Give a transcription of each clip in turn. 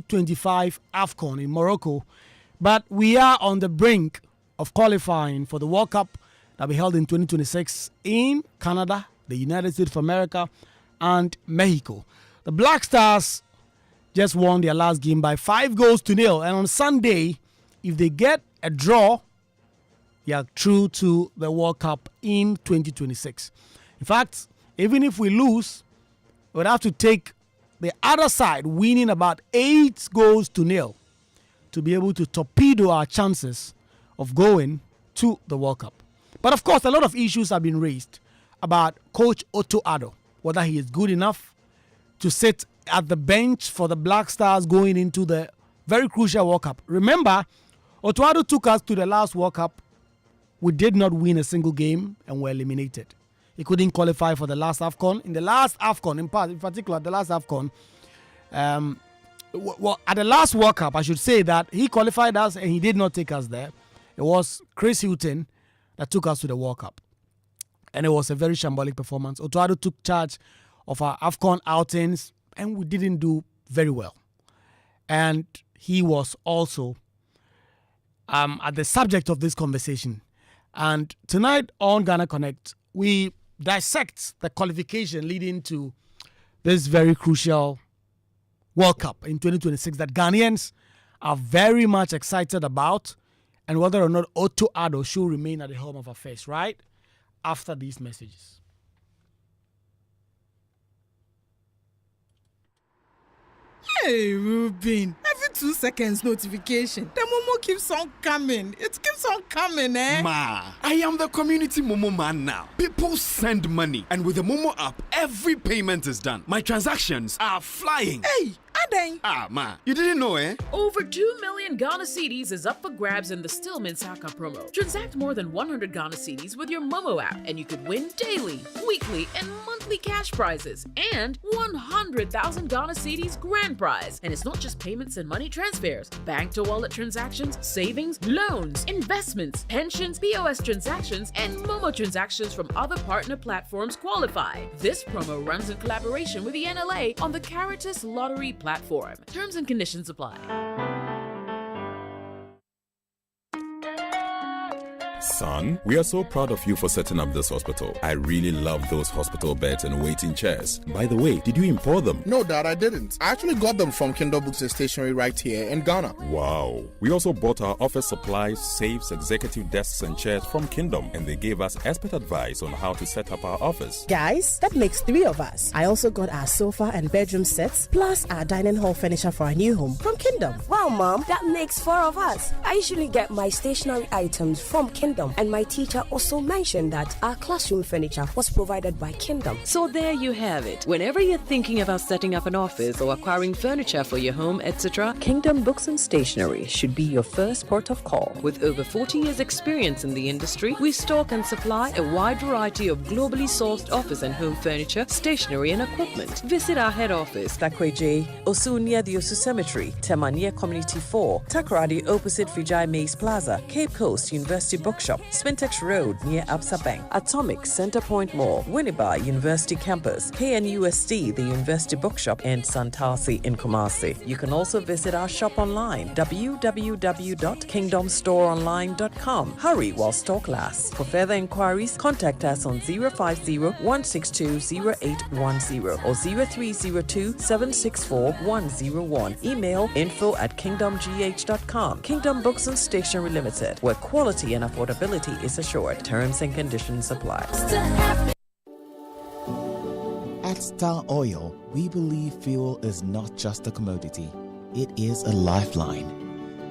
2025 AFCON in Morocco. But we are on the brink of qualifying for the World Cup that will be held in 2026 in Canada, the United States of America, and Mexico. The Black Stars just won their last game by 5-0. And on Sunday, if they get a draw, they are through to the World Cup in 2026. In fact, even if we lose, we would have to take the other side winning about 8-0 to be able to torpedo our chances of going to the World Cup. But of course, a lot of issues have been raised about Coach Otto Addo, whether he is good enough to sit at the bench for the Black Stars going into the very crucial World Cup. Remember, Otto Addo took us to the last World Cup. We did not win a single game and were eliminated. He couldn't qualify for the last AFCON. In the last AFCON, in particular, the last AFCON, at the last World Cup, I should say that he qualified us and he did not take us there. It was Chris Hilton that took us to the World Cup. And it was a very shambolic performance. Otto Addo took charge of our AFCON outings and we didn't do very well. And he was also at the subject of this conversation. And tonight on Ghana Connect, we dissect the qualification leading to this very crucial World Cup in 2026 that Ghanaians are very much excited about, and whether or not Otto Addo should remain at the helm of affairs, right? After these messages. Hey, Ruben. Every 2 seconds notification. The Momo keeps on coming. It keeps on coming, eh? Ma, I am the community Momo man now. People send money, and with the Momo app, every payment is done. My transactions are flying. Hey, Aden. Ma, you didn't know, eh? Over 2 million Ghana cedis is up for grabs in the Stillman Saka promo. Transact more than 100 Ghana cedis with your Momo app, and you could win daily, weekly, and monthly cash prizes, and 100,000 Ghana cedis grand prize. And it's not just payments and money transfers. Bank to wallet transactions, savings, loans, investments, pensions, POS transactions, and Momo transactions from other partner platforms qualify. This promo runs in collaboration with the NLA on the Caritas Lottery platform. Terms and conditions apply. Son, we are so proud of you for setting up this hospital. I really love those hospital beds and waiting chairs. By the way, did you import them? No, Dad, I didn't. I actually got them from Kindle Books and Stationery right here in Ghana. Wow. We also bought our office supplies, safes, executive desks and chairs from Kingdom, and they gave us expert advice on how to set up our office. Guys, that makes 3 of us. I also got our sofa and bedroom sets, plus our dining hall furniture for our new home from Kingdom. Wow, Mom, that makes 4 of us. I usually get my stationery items from Kingdom, and my teacher also mentioned that our classroom furniture was provided by Kingdom. So there you have it. Whenever you're thinking about setting up an office or acquiring furniture for your home, etc., Kingdom Books and Stationery should be your first port of call. With over 40 years experience in the industry, we stock and supply a wide variety of globally sourced office and home furniture, stationery and equipment. Visit our head office, Takweje, Osu near the Osu Cemetery, Temania Community 4, Takoradi opposite Vijay Mays Plaza, Cape Coast University Bookshop, Spintex Road near Absa Bank, Atomic Center Point Mall, Winneba University Campus, KNUST, the University Bookshop, and Santasi in Kumasi. You can also visit our shop online, www.kingdomstoreonline.com. Hurry while stock lasts. For further inquiries, contact us on 050-162-0810 or 0302-764-101. Email info@kingdomgh.com. Kingdom Books and Stationery Limited, where quality and affordability is assured. Terms and conditions apply. At Star Oil, we believe fuel is not just a commodity, it is a lifeline.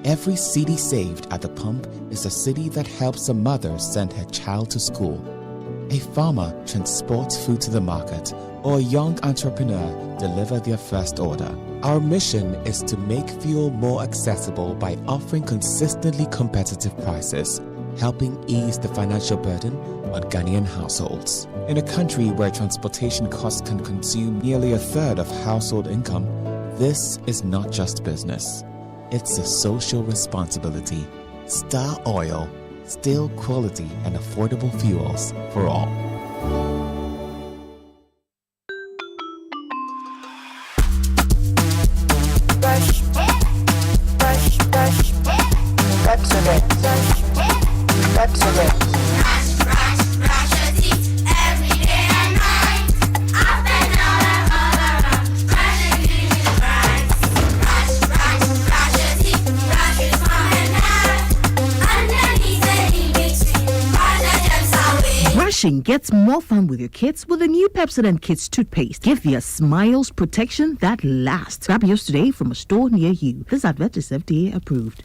Every cedi saved at the pump is a cedi that helps a mother send her child to school. A farmer transports food to the market, or a young entrepreneur deliver their first order. Our mission is to make fuel more accessible by offering consistently competitive prices, helping ease the financial burden on Ghanaian households. In a country where transportation costs can consume nearly a third of household income, this is not just business. It's a social responsibility. Star Oil, still quality and affordable fuels for all. Fresh. Brushing gets more fun with your kids with the new Pepsodent Kids toothpaste. Give your smiles protection that lasts. Grab yours today from a store near you. This advert is FDA approved.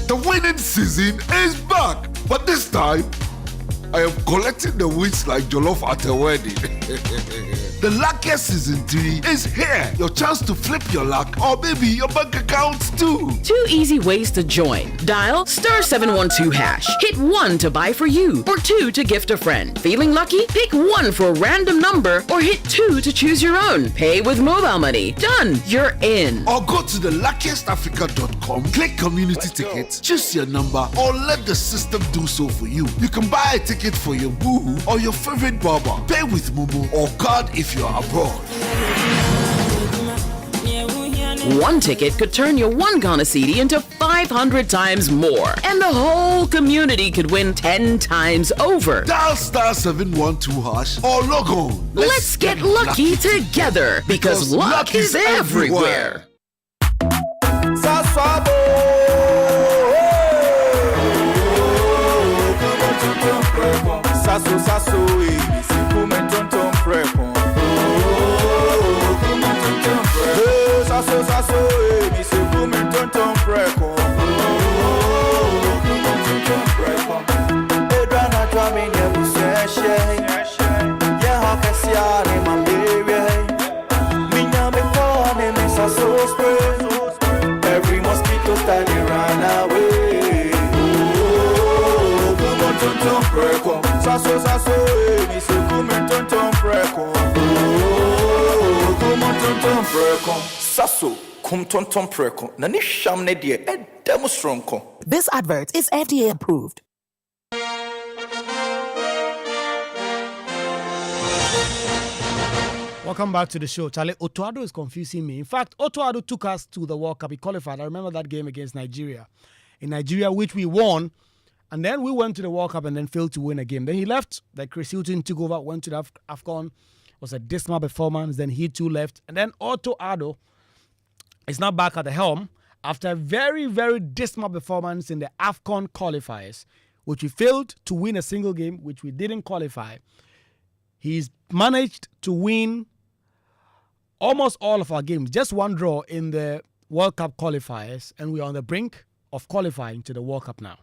The winning season is back, but this time I am collecting the wins like Jollof at a wedding. The luckiest season 3 is here. Your chance to flip your luck or maybe your bank accounts too. 2 easy ways to join. Dial *712#. Hit 1 to buy for you or 2 to gift a friend. Feeling lucky? Pick 1 for a random number or hit 2 to choose your own. Pay with mobile money. Done. You're in. Or go to the luckiestafrica.com, click community tickets, choose your number or let the system do so for you. You can buy a ticket for your boo or your favorite barber. Pay with Momo or card if you are abroad. 1 ticket could turn your 1 Ghana cedi into 500 times more. And the whole community could win 10 times over. Dial *712# or log on. Let's get lucky together because luck is everywhere. Every mosquito standing run away. Sasso, kum tonton preko, nani shamne die, demonstronko. This advert is FDA approved. Welcome back to the show. Charlie, Otoado is confusing me. In fact, Otoado took us to the World Cup. He qualified. I remember that game against Nigeria. In Nigeria, which we won. And then we went to the World Cup and then failed to win a game. Then he left. Then Chris Hilton took over, went to the AFCON. It was a dismal performance. Then he too left. And then Otoado is now back at the helm after a very, very dismal performance in the AFCON qualifiers, which we failed to win a single game, which we didn't qualify. He's managed to win almost all of our games, just 1 draw in the World Cup qualifiers, and we're on the brink of qualifying to the World Cup now.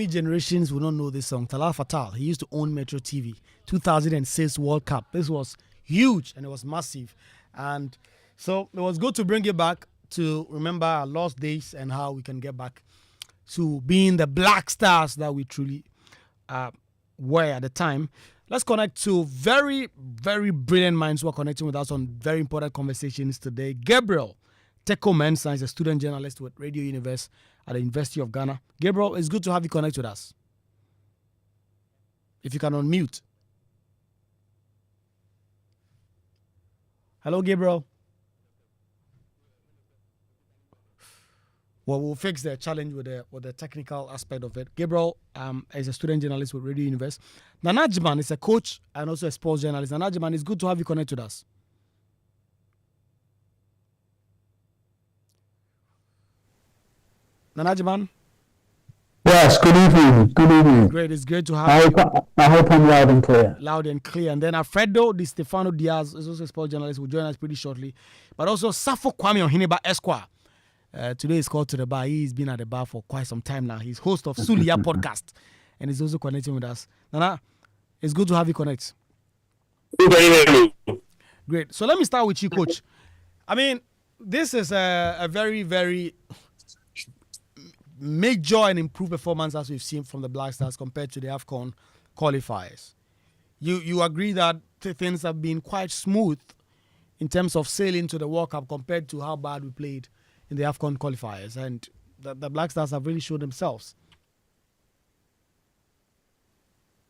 Generations will not know this song. Talal Fatal, he used to own Metro TV. 2006 World Cup. This was huge and it was massive. And so it was good to bring it back to remember our lost days and how we can get back to being the black stars that we truly were at the time. Let's connect to very, very brilliant minds who are connecting with us on very important conversations today. Gabriel Teko Mensah is a student journalist with Radio Universe at the University of Ghana. Gabriel, it's good to have you connect with us. If you can unmute. Hello, Gabriel. Well, we'll fix the challenge with the technical aspect of it. Gabriel is a student journalist with Radio Universe. Nana Jiman is a coach and also a sports journalist. Nana Jiman, it's good to have you connect with us. Nana Jiman? Yes, good evening. Good evening. Great, it's great to have you. I hope I'm loud and clear. Loud and clear. And then Alfredo Di Stefano Diaz is also a sports journalist, will join us pretty shortly. But also Safo Kwame Ohineba Esquire. Today is called to the bar. He's been at the bar for quite some time now. He's host of Sulia podcast and he's also connecting with us. Nana, it's good to have you connect. Great. So let me start with you, Coach. I mean, this is a very, very major and improved performance as we've seen from the Black Stars compared to the AFCON qualifiers. You agree that things have been quite smooth in terms of sailing to the World Cup compared to how bad we played in the AFCON qualifiers, and the Black Stars have really showed themselves.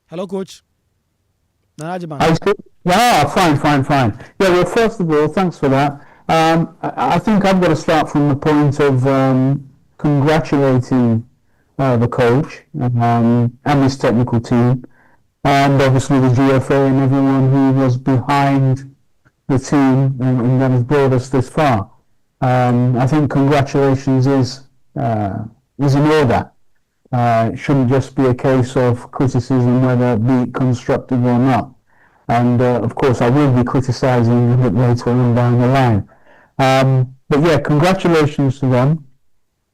Hello, Coach. Yeah, fine. Yeah, well, first of all, thanks for that. I think I've got to start from the point of congratulating the coach and his technical team, and obviously the GFA and everyone who was behind the team and that has brought us this far. I think congratulations is in order. It shouldn't just be a case of criticism, whether it be constructive or not. And of course, I will be criticising a bit later on down the line. But yeah, congratulations to them.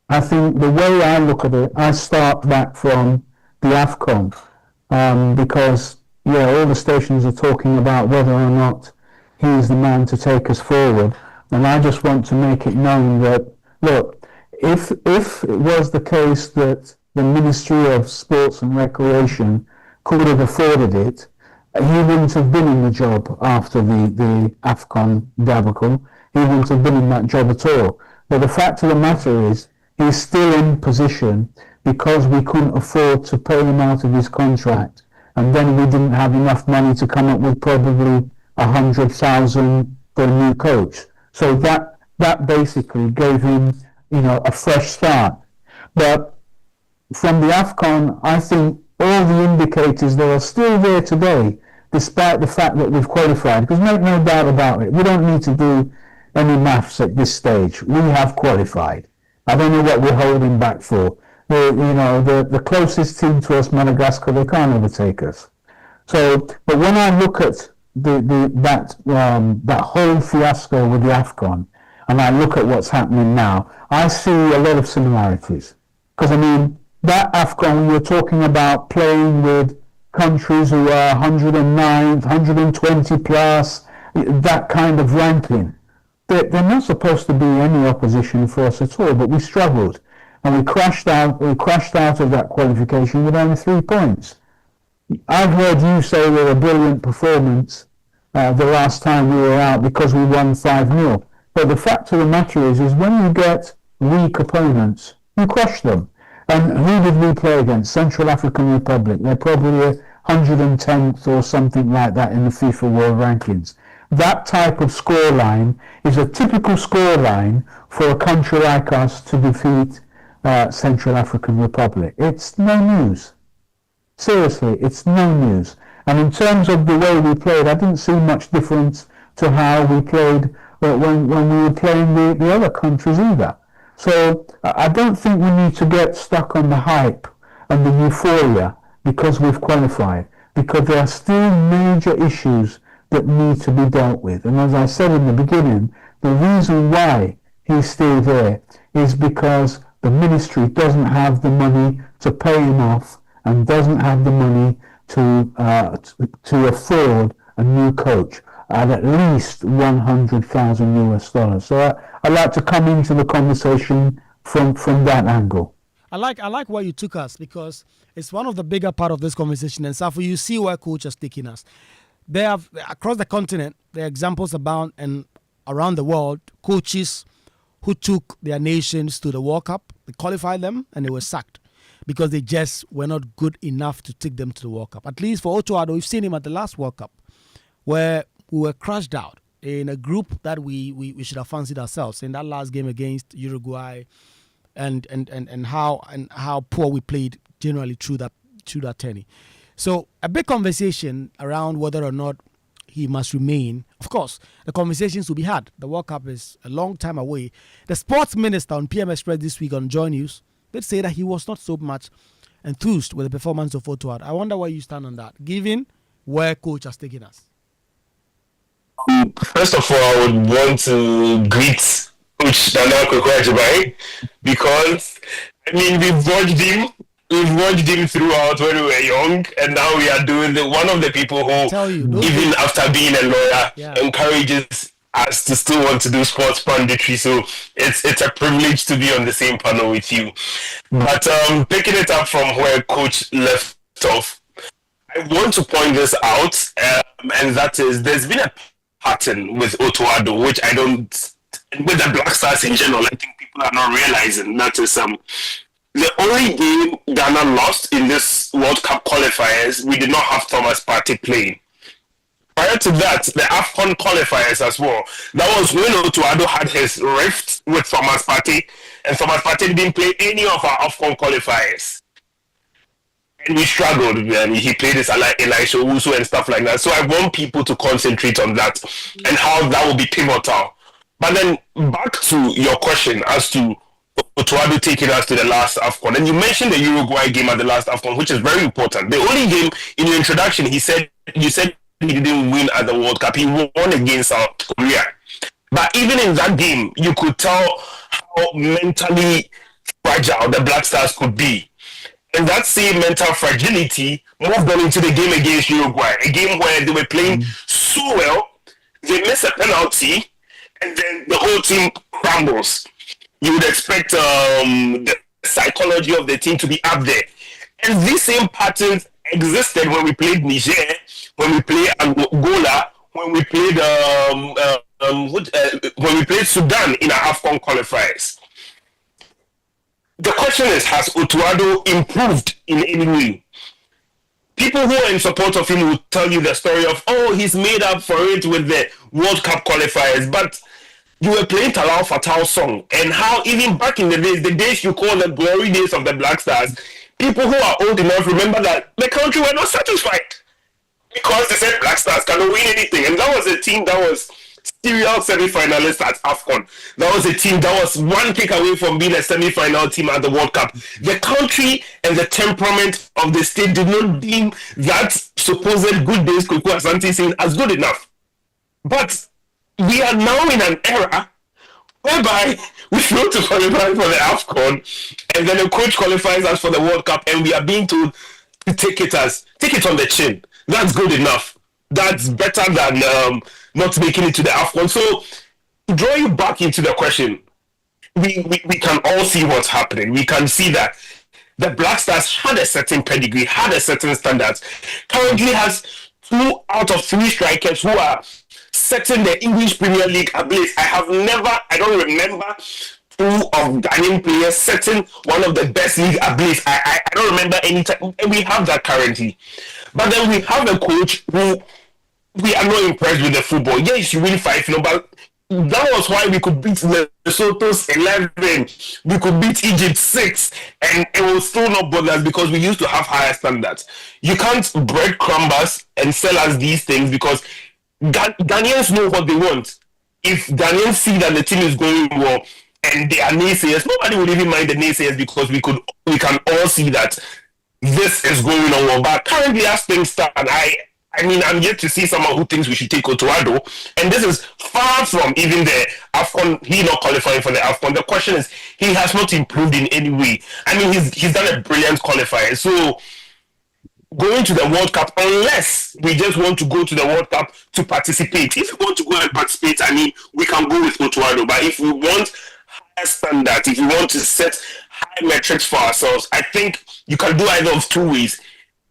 I think the way I look at it, I start back from the AFCON because all the stations are talking about whether or not he is the man to take us forward. And I just want to make it known that, look, if it was the case that the Ministry of Sports and Recreation could have afforded it, he wouldn't have been in the job after the AFCON debacle. He wouldn't have been in that job at all. But the fact of the matter is, he's still in position because we couldn't afford to pay him out of his contract. And then we didn't have enough money to come up with probably 100,000 for a new coach. So that basically gave him, a fresh start. But from the AFCON, I think all the indicators that are still there today, despite the fact that we've qualified, because make no doubt about it, we don't need to do any maths at this stage. We have qualified. I don't know what we're holding back for. The closest team to us, Madagascar, they can't overtake us. So, but when I look at that whole fiasco with the AFCON, and I look at what's happening now, I see a lot of similarities. Because that AFCON, we're talking about playing with countries who are 109, 120 plus, that kind of ranking. They're not supposed to be any opposition for us at all, but we struggled. And we crashed out of that qualification with only 3 points. I've heard you say we're a brilliant performance the last time we were out because we won 5-0. But the fact of the matter is when you get weak opponents, you crush them. And who did we play against? Central African Republic. They're probably 110th or something like that in the FIFA World Rankings. That type of scoreline is a typical scoreline for a country like us to defeat Central African Republic. It's no news. Seriously, it's no news. And in terms of the way we played, I didn't see much difference to how we played when we were playing the other countries either. So I don't think we need to get stuck on the hype and the euphoria because we've qualified, because there are still major issues that need to be dealt with. And as I said in the beginning, the reason why he's still there is because the ministry doesn't have the money to pay him off and doesn't have the money to afford a new coach at least $100,000 US. So I'd like to come into the conversation from that angle. I like where you took us because it's one of the bigger part of this conversation. And Safu, you see where coach has taken us. They have across the continent. There are examples abound and around the world. Coaches who took their nations to the World Cup, they qualified them, and they were sacked because they just were not good enough to take them to the World Cup. At least for Otto Addo, we've seen him at the last World Cup, where we were crushed out in a group that we should have fancied ourselves in that last game against Uruguay. And how poor we played generally through that tourney. So a big conversation around whether or not he must remain. Of course, the conversations will be had. The World Cup is a long time away. The sports minister on PM Express this week on Joy News did say that he was not so much enthused with the performance of Otto Addo. I wonder where you stand on that, given where coach has taken us. First of all, I would want to greet Coach Nana Kwaku, because we've watched him throughout when we were young, and now we are doing one of the people who, even after being a lawyer, encourages us to still want to do sports punditry. So it's a privilege to be on the same panel with you. But picking it up from where Coach left off, I want to point this out, and that is there's been a pattern with Otto Addo, which I don't. With the Black Stars in general, I think people are not realizing that is the only game Ghana lost in this World Cup qualifiers, we did not have Thomas Partey playing. Prior to that, the AFCON qualifiers as well. That was when Otto Addo had his rift with Thomas Partey, and Thomas Partey didn't play any of our AFCON qualifiers. And we struggled, and he played this like Elisha Owusu and stuff like that. So I want people to concentrate on that and how that will be pivotal. But then back to your question as to Otto Addo taking us to the last AFCON. And you mentioned the Uruguay game at the last AFCON, which is very important. The only game in your introduction, you said he didn't win at the World Cup. He won against South Korea. But even in that game, you could tell how mentally fragile the Black Stars could be. And that same mental fragility moved on into the game against Uruguay, a game where they were playing so well, they miss a penalty, and then the whole team crumbles. You would expect the psychology of the team to be up there. And these same patterns existed when we played Niger, when we played Angola, when we played Sudan in our AFCON qualifiers. The question is, has Otto Addo improved in any way? People who are in support of him will tell you the story of, he's made up for it with the World Cup qualifiers. But you were playing Talal Fatal's song, and how even back in the days you call the glory days of the Black Stars, people who are old enough remember that the country were not satisfied because they said Black Stars cannot win anything. And that was a team that was serial semi-finalist at AFCON. That was a team that was one kick away from being a semi-final team at the World Cup. The country and the temperament of the state did not deem that supposed good days Kwaku Asante saying as good enough. But we are now in an era whereby we fail to qualify for the AFCON, and then the coach qualifies us for the World Cup, and we are being told to take it on the chin. That's good enough. That's better than not making it to the AFCON. So, to draw you back into the question, we can all see what's happening. We can see that the Black Stars had a certain pedigree, had a certain standards. Currently has 2 out of 3 strikers who are setting the English Premier League ablaze. I don't remember 2 of Ghanaian players setting one of the best league ablaze. I don't remember any time. We have that currently. But then we have a coach who we are not impressed with the football. Yes, you win 5-0, but that was why we could beat Lesotho's 11. We could beat Egypt 6, and it will still not bother us because we used to have higher standards. You can't breadcrumb us and sell us these things because Ghanaians know what they want. If Ghanaians see that the team is going well and they are naysayers, nobody would even mind the naysayers because we can all see that this is going on well. But currently, as things stand, I'm yet to see someone who thinks we should take Otto Addo, and this is far from even the AFCON. He not qualifying for the AFCON. The question is, he has not improved in any way. He's done a brilliant qualifier. So going to the World Cup, unless we just want to go to the World Cup to participate. If we want to go and participate, we can go with Otto Addo. But if we want higher standard, if we want to set high metrics for ourselves, I think you can do either of two ways.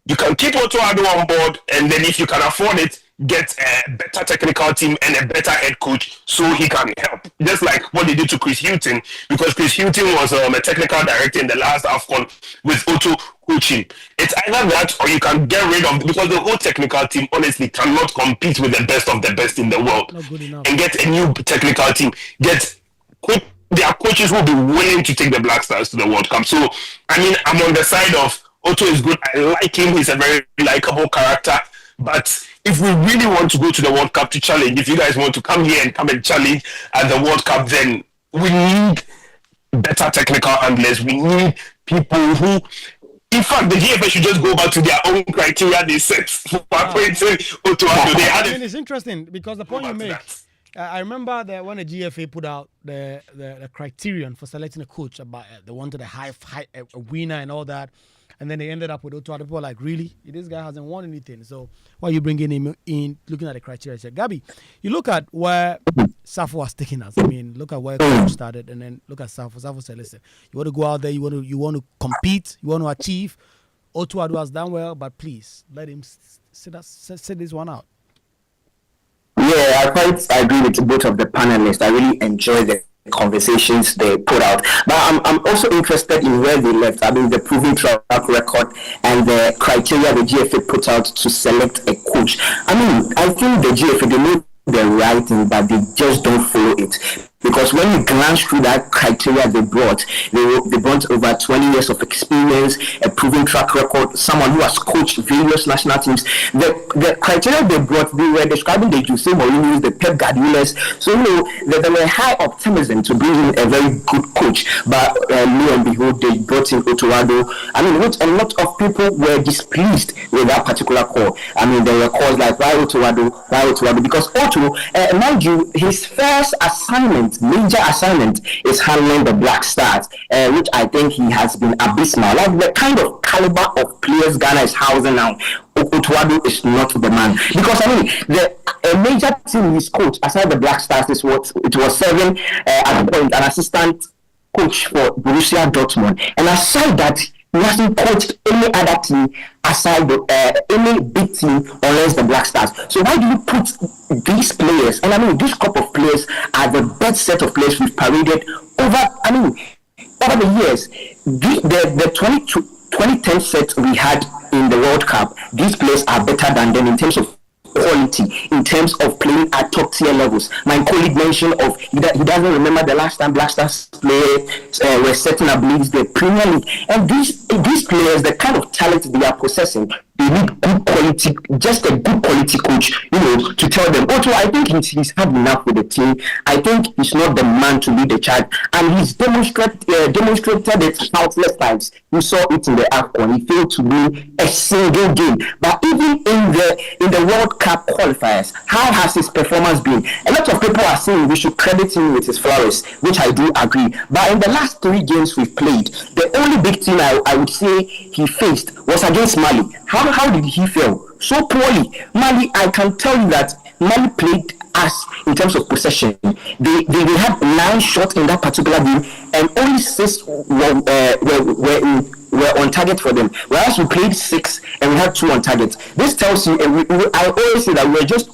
You can keep Otto Addo on board, and then if you can afford it, get a better technical team and a better head coach so he can help. Just like what they did to Chris Hughton, because Chris Hughton was a technical director in the last AFCON with Otto coaching. It's either that or you can get rid of, because the whole technical team honestly cannot compete with the best of the best in the world. And get a new technical team. Their coaches will be willing to take the Black Stars to the World Cup. So, I mean, I'm on the side of Otto is good. I like him. He's a very likable character. But if we really want to go to the World Cup to challenge, if you guys want to come here and come and challenge at the World Cup, then we need better technical handlers. We need people who, in fact, the GFA should just go back to their own criteria they set for appointing Otto Addo. I mean, it's interesting because the point you make, I remember that when the GFA put out the criterion for selecting a coach, about they wanted a winner and all that. And then they ended up with Otto Addo. People were like, really? This guy hasn't won anything. So why are you bringing him in, looking at the criteria? So, Gabi, you look at where Safo was taking us. I mean, look at where Coach started and then look at Safo. Safo said, listen, you want to go out there, you want to compete, you want to achieve. Otto Addo has done well, but please, let him sit this one out. Yeah, I quite agree with both of the panelists. I really enjoy the conversations they put out, but I'm also interested in where they left. I mean, the proven track record and the criteria the GFA put out to select a coach. I mean, I think the GFA, they know the right thing, but they just don't follow it. Because when you glance through that criteria they brought over 20 years of experience, a proven track record, someone who has coached various national teams. The criteria they brought, they were describing the Jose Mourinho's, the Pep Guardiola's. So, there were high optimism to bring in a very good coach. But lo and behold, they brought in Otto Addo. I mean, a lot of people were displeased with that particular call. I mean, there were calls like, why Otto Addo? Why Otto Addo? Because Otto, mind you, his first major assignment is handling the Black Stars, which I think he has been abysmal. Like the kind of caliber of players Ghana is housing now, Otto Addo is not the man. Because I mean, a major team he's coached aside the Black Stars, it was 7 at the point, an assistant coach for Borussia Dortmund, and aside that, he hasn't coached any other team aside any big team unless the Black Stars. So why do you put these players, and I mean this group of players are the best set of players we've paraded over the years. The 2010 set we had in the World Cup, these players are better than them in terms of quality, in terms of playing at top tier levels. My colleague mentioned of he doesn't remember the last time Black Stars players were setting up leagues, the Premier League, and these players, the kind of talent they are possessing, they need good quality, just a good quality coach, to tell them, Otto, I think he's had enough with the team. I think he's not the man to lead the charge, and he's demonstrated it countless times. You saw it in the AFCON. He failed to win a single game. But even in the World Cup qualifiers, how has his performance been? A lot of people are saying we should credit him with his flowers, which I do agree. But in the last 3 games we've played, the only big team I would say he faced was against Mali. How did he fail? So poorly. Mali, I can tell you that Mali played us in terms of possession. They had 9 shots in that particular game, and only 6 were on target for them, whereas we played 6 and we had 2 on target. This tells you, I always say that we're just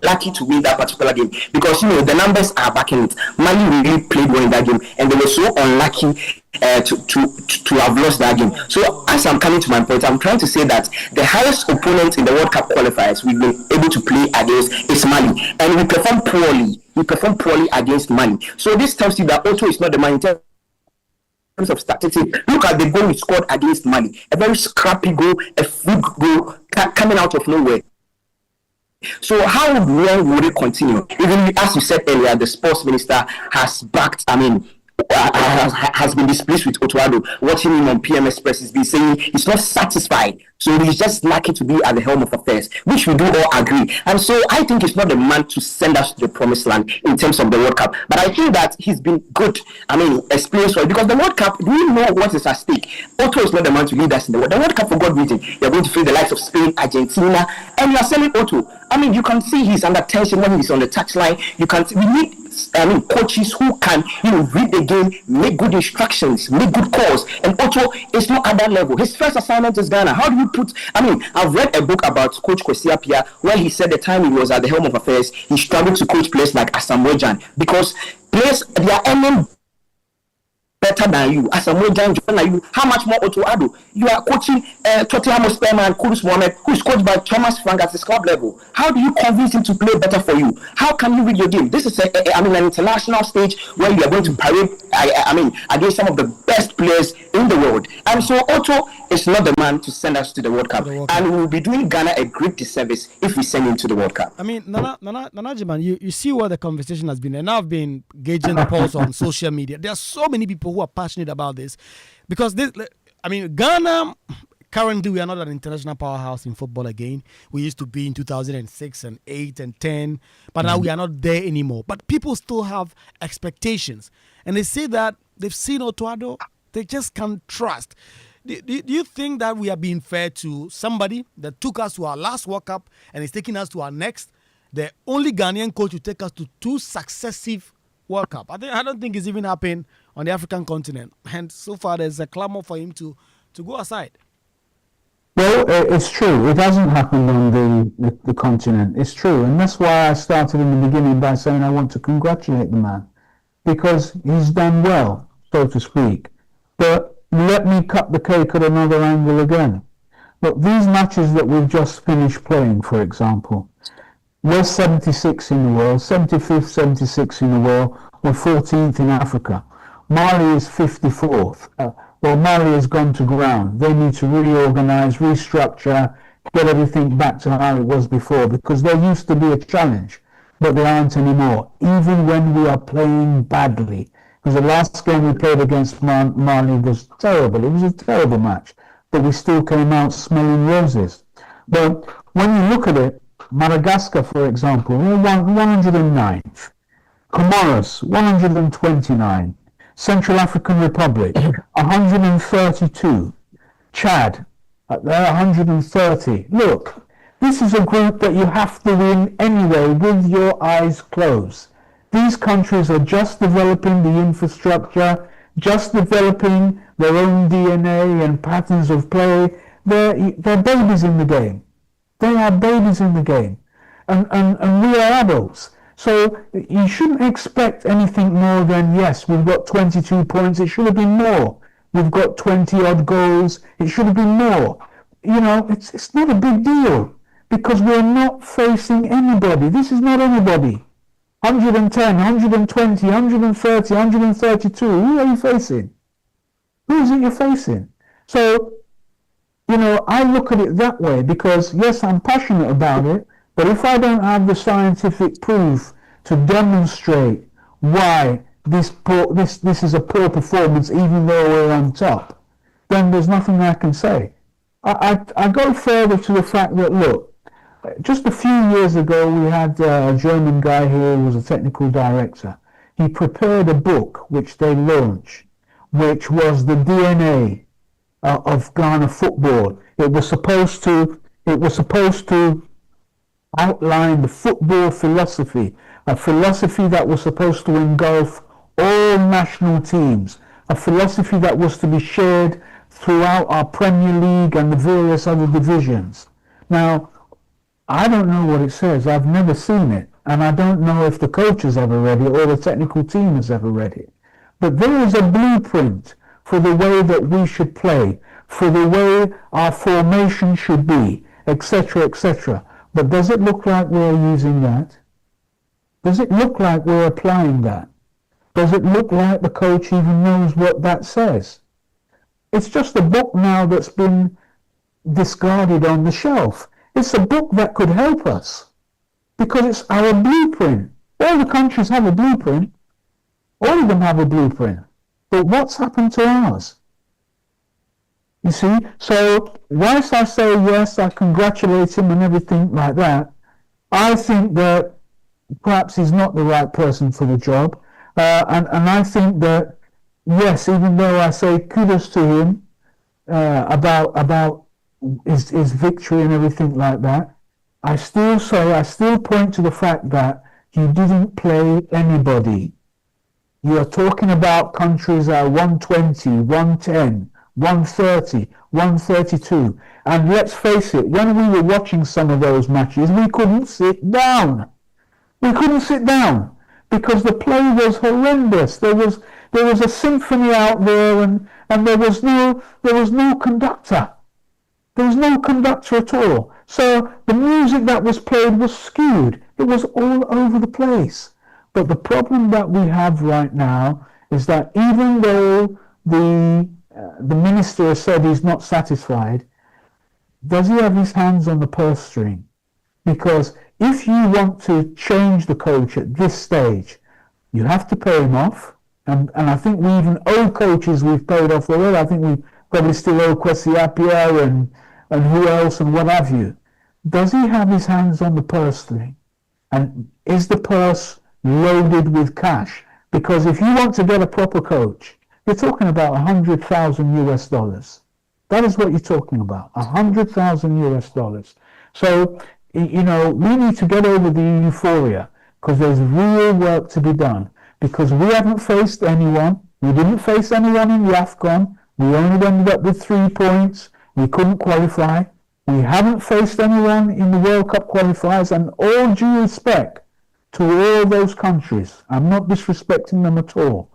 lucky to win that particular game, because the numbers are backing it. Mali really played well in that game, and they were so unlucky to have lost that game. So as I'm coming to my point, I'm trying to say that the highest opponent in the World Cup qualifiers we've been able to play against is Mali, and we perform poorly. We perform poorly against Mali. So this tells you that Otto is not the man in terms of statistics. Look at the goal he scored against Mali. A very scrappy goal, a fluke goal coming out of nowhere. So how long would it continue? Even as you said earlier, the sports minister has backed, has been displeased with Otto Addo. Watching him on PM Express, he's been saying he's not satisfied. So he's just lucky to be at the helm of affairs, which we do all agree. And so I think he's not the man to send us to the promised land in terms of the World Cup. But I think that he's been good, experience-wise, because the World Cup, we know what is at stake. Otto is not the man to lead us in the World Cup, for God reason. You're going to face the likes of Spain, Argentina, and you're selling Otto. You can see he's under tension when he's on the touchline. We need coaches who can, read the game, make good instructions, make good calls. And Otto is not at that level. His first assignment is Ghana. How do you put? I've read a book about Coach Kwesi Appiah where he said the time he was at the helm of affairs, he struggled to coach players like Asamoah because players they are earning better than you. Asamoah Gyan, how much more Otto Addo? You are coaching Tottenham Hotspur man Kudus Mohamed, who is coached by Thomas Frank at his club level. How do you convince him to play better for you? How can you read your game? This is an international stage where you are going to parade. Against some of the best players in the world. And so Otto is not the man to send us to the World Cup. And we will be doing Ghana a great disservice if we send him to the World Cup. Nana Jiman, you see what the conversation has been, and I've been gauging the pulse on social media. There are so many people who are passionate about this because Ghana. Currently, we are not an international powerhouse in football again. We used to be in 2006 and 8 and 10, but now we are not there anymore. But people still have expectations. And they say that they've seen Otto Addo, they just can't trust. Do you think that we are being fair to somebody that took us to our last World Cup and is taking us to our next? The only Ghanaian coach to take us to 2 successive World Cup. I don't think it's even happened on the African continent. And so far, there's a clamor for him to go aside. Well, it's true. It hasn't happened on the continent. It's true. And that's why I started in the beginning by saying I want to congratulate the man because he's done well, so to speak. But let me cut the cake at another angle again. Look, these matches that we've just finished playing, for example, we're 76 in the world, 75th, 76th in the world, we're 14th in Africa. Mali is 54th. Well, Mali has gone to ground. They need to reorganize, restructure, get everything back to how it was before because there used to be a challenge, but they aren't anymore, even when we are playing badly. Because the last game we played against Mali was terrible. It was a terrible match, but we still came out smelling roses. But when you look at it, Madagascar, for example, we're 109th. Comoros, 129. Central African Republic, 132. Chad, they're 130. Look, this is a group that you have to win anyway with your eyes closed. These countries are just developing the infrastructure, just developing their own DNA and patterns of play. They're babies in the game. They are babies in the game. And we are adults. So you shouldn't expect anything more than, yes, we've got 22 points. It should have been more. We've got 20-odd goals. It should have been more. It's not a big deal because we're not facing anybody. This is not anybody. 110, 120, 130, 132. Who are you facing? Who is it you're facing? So, I look at it that way because, yes, I'm passionate about it. But if I don't have the scientific proof to demonstrate why this is a poor performance, even though we're on top, then there's nothing I can say. I go further to the fact that, look, just a few years ago we had a German guy here who was a technical director. He prepared a book which they launched, which was the DNA of Ghana football. It was supposed to outline the football philosophy, a philosophy that was supposed to engulf all national teams, a philosophy that was to be shared throughout our Premier League and the various other divisions. Now, I don't know what it says. I've never seen it, and I don't know if the coach has ever read it or the technical team has ever read it. But there is a blueprint for the way that we should play, for the way our formation should be, etc., etc. But does it look like we're using that? Does it look like we're applying that? Does it look like the coach even knows what that says? It's just a book now that's been discarded on the shelf. It's a book that could help us because it's our blueprint. All the countries have a blueprint. All of them have a blueprint. But what's happened to ours? You see, so whilst I say yes, I congratulate him and everything like that, I think that perhaps he's not the right person for the job. And I think that, yes, even though I say kudos to him about his victory and everything like that, I still point to the fact that You didn't play anybody. You are talking about countries that are 120, 110, 130, 132. And let's face it, when we were watching some of those matches, we couldn't sit down. We couldn't sit down because the play was horrendous. There was a symphony out there, and there was no conductor. There was no conductor at all. So the music that was played was skewed. It was all over the place. But the problem that we have right now is that even though the minister has said he's not satisfied, does he have his hands on the purse string? Because if you want to change the coach at this stage, you have to pay him off. And I think we even owe coaches we've paid off already. I think we probably still owe Kwesi Appiah and who else and what have you. Does he have his hands on the purse string? And is the purse loaded with cash? Because if you want to get a proper coach, you're talking about 100,000 US dollars. That is what you're talking about, 100,000 US dollars. So, you know, we need to get over the euphoria because there's real work to be done. Because we haven't faced anyone. We didn't face anyone in the AFCON. We only ended up with 3 points. We couldn't qualify. We haven't faced anyone in the World Cup qualifiers, and all due respect to all those countries, I'm not disrespecting them at all.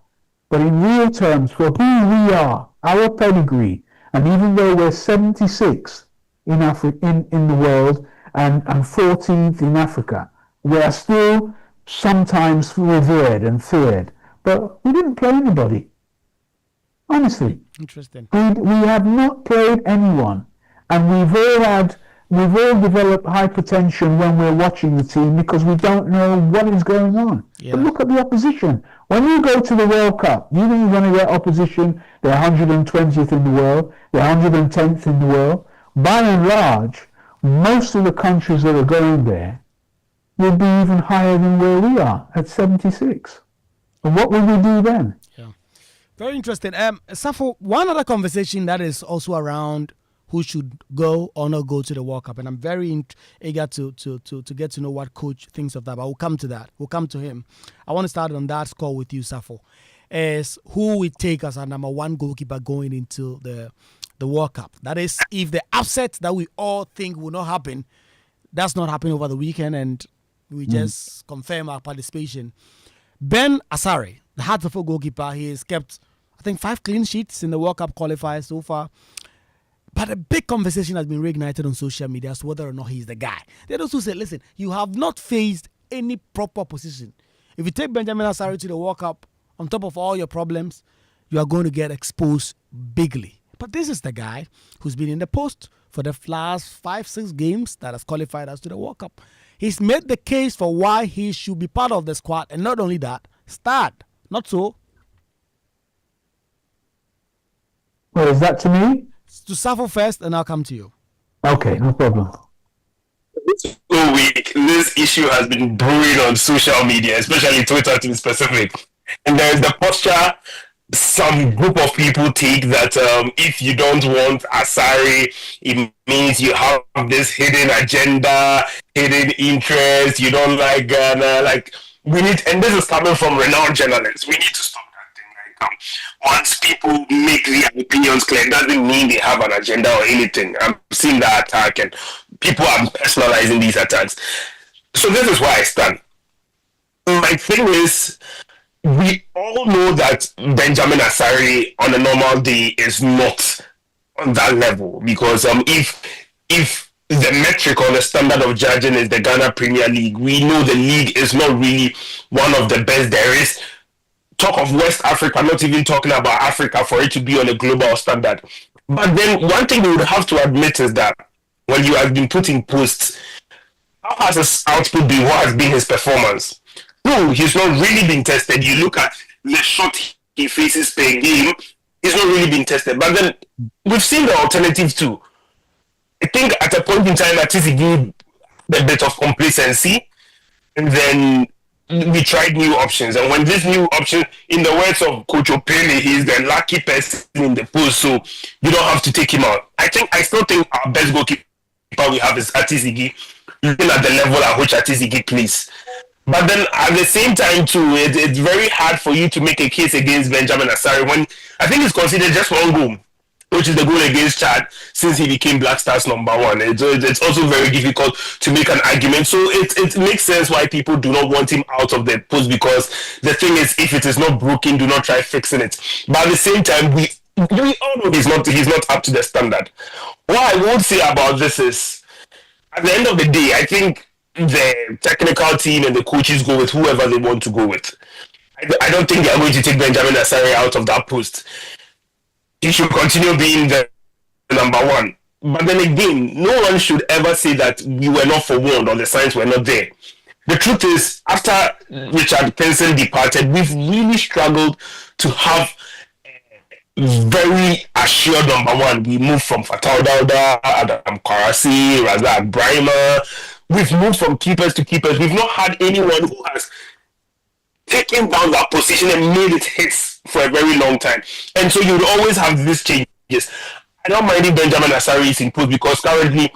But in real terms, for who we are, our pedigree, and even though we're 76 in the world and 14th in Africa, we are still sometimes revered and feared. But we didn't play anybody. Honestly. Interesting. We have not played anyone. And we've all developed hypertension when we're watching the team because we don't know what is going on. Yeah. But look at the opposition. When you go to the World Cup, you think you're going to get opposition, they're 120th in the world, they're 110th in the world. By and large, most of the countries that are going there will be even higher than where we are at 76. And what will we do then? Yeah. Very interesting. Safo, one other conversation that is also around who should go or not go to the World Cup. And I'm very eager to get to know what coach thinks of that. But we'll come to that. We'll come to him. I want to start on that score with you, Safo. As who we take as our number one goalkeeper going into the World Cup. That is, if the upset that we all think will not happen, that's not happening over the weekend, and we just confirm our participation. Ben Asare, the Hartlepool goalkeeper, he has kept, I think, 5 clean sheets in the World Cup qualifiers so far. But a big conversation has been reignited on social media as to whether or not he's the guy. They also say, listen, you have not faced any proper opposition. If you take Benjamin Asare to the World Cup, on top of all your problems, you are going to get exposed bigly. But this is the guy who's been in the post for the last 5-6 games that has qualified us to the World Cup. He's made the case for why he should be part of the squad, and not only that, start. Not so. Well, is that to me? To Safo first, and I'll come to you. Okay, no problem. This whole week, this issue has been brewing on social media, especially Twitter to be specific. And there's the posture some group of people take that if you don't want Asare, it means you have this hidden agenda, hidden interest, you don't like Ghana. Like, we need, and this is coming from renowned journalists, we need to stop that thing. Like, once people make their opinions clear, it doesn't mean they have an agenda or anything. I'm seeing the attack, and people are personalizing these attacks. So this is where I stand. My thing is, we all know that Benjamin Asare on a normal day is not on that level, because if the metric or the standard of judging is the Ghana Premier League, we know the league is not really one of the best there is. Talk of West Africa, not even talking about Africa, for it to be on a global standard. But then one thing we would have to admit is that when you have been putting posts, how has his output been? What has been his performance? No, he's not really been tested. You look at the shot he faces per game, he's not really been tested. But then we've seen the alternative too. I think at a point in time, at least he gave a bit of complacency, and then we tried new options. And when this new option, in the words of Coach Opele, he's the lucky person in the post, so you don't have to take him out. I still think our best goalkeeper we have is Atizigi, looking at the level at which Atizigi plays. But then at the same time too, it's very hard for you to make a case against Benjamin Asare when I think it's considered just one goal, which is the goal against Chad since he became Black Stars #1. It's also very difficult to make an argument. So it makes sense why people do not want him out of the post, because the thing is, if it is not broken, do not try fixing it. But at the same time, we all know he's not up to the standard. What I would say about this is, at the end of the day, I think the technical team and the coaches go with whoever they want to go with. I don't think they are going to take Benjamin Asare out of that post. He should continue being the #1. But then again, no one should ever say that we were not forewarned or the signs were not there. The truth is, after Richard Penson departed, we've really struggled to have very assured #1. We moved from Fatal Dauda, Adam Kwarasi, Razak Brahima. We've moved from keepers to keepers. We've not had anyone who has taken down that position and made it his for a very long time. And so you would always have these changes. I don't mind if Benjamin Asare is in post, because currently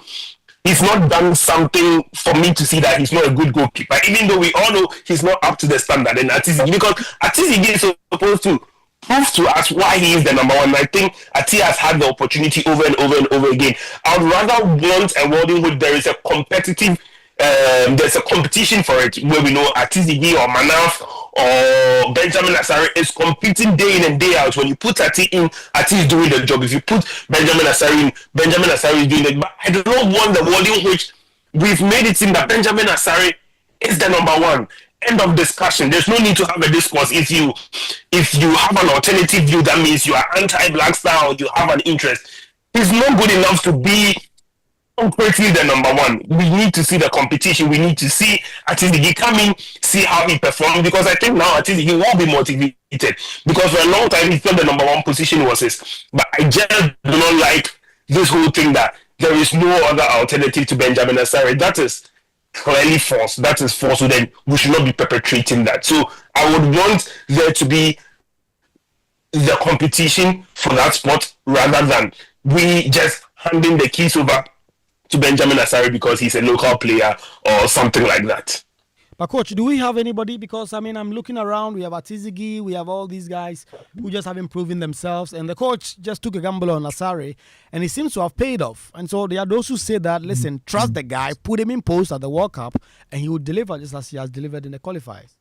he's not done something for me to see that he's not a good goalkeeper, even though we all know he's not up to the standard. And because Atizigi is supposed to prove to us why he is the #1. And I think Ati has had the opportunity over and over and over again. I would rather want a world in which there is a competitive, there's a competition for it, where we know Atizigi or Manaf or Benjamin Asare is competing day in and day out. When you put Ati in, Ati is doing the job. If you put Benjamin Asare in, Benjamin Asare is doing it. But I do not want the world in which we've made it seem that Benjamin Asare is the #1. End of discussion. There's no need to have a discourse. If you have an alternative view, that means you are anti-Black Star or you have an interest. He's not good enough to be concretely the #1. We need to see the competition. We need to see Atizigi come in, see how he performs, because I think now Atizigi will be motivated, because for a long time he thought the #1 position was his. But I just do not like this whole thing that there is no other alternative to Benjamin Asare. That is clearly false. That is false. So then we should not be perpetrating that. So I would want there to be the competition for that spot, rather than we just handing the keys over to Benjamin Asare because he's a local player or something like that. But coach, do we have anybody? Because I mean, I'm looking around. We have Atizigi, we have all these guys who just haven't proven themselves, and the coach just took a gamble on Asare, and it seems to have paid off. And so there are those who say that, listen, trust the guy, put him in post at the World Cup, and he will deliver just as he has delivered in the qualifiers.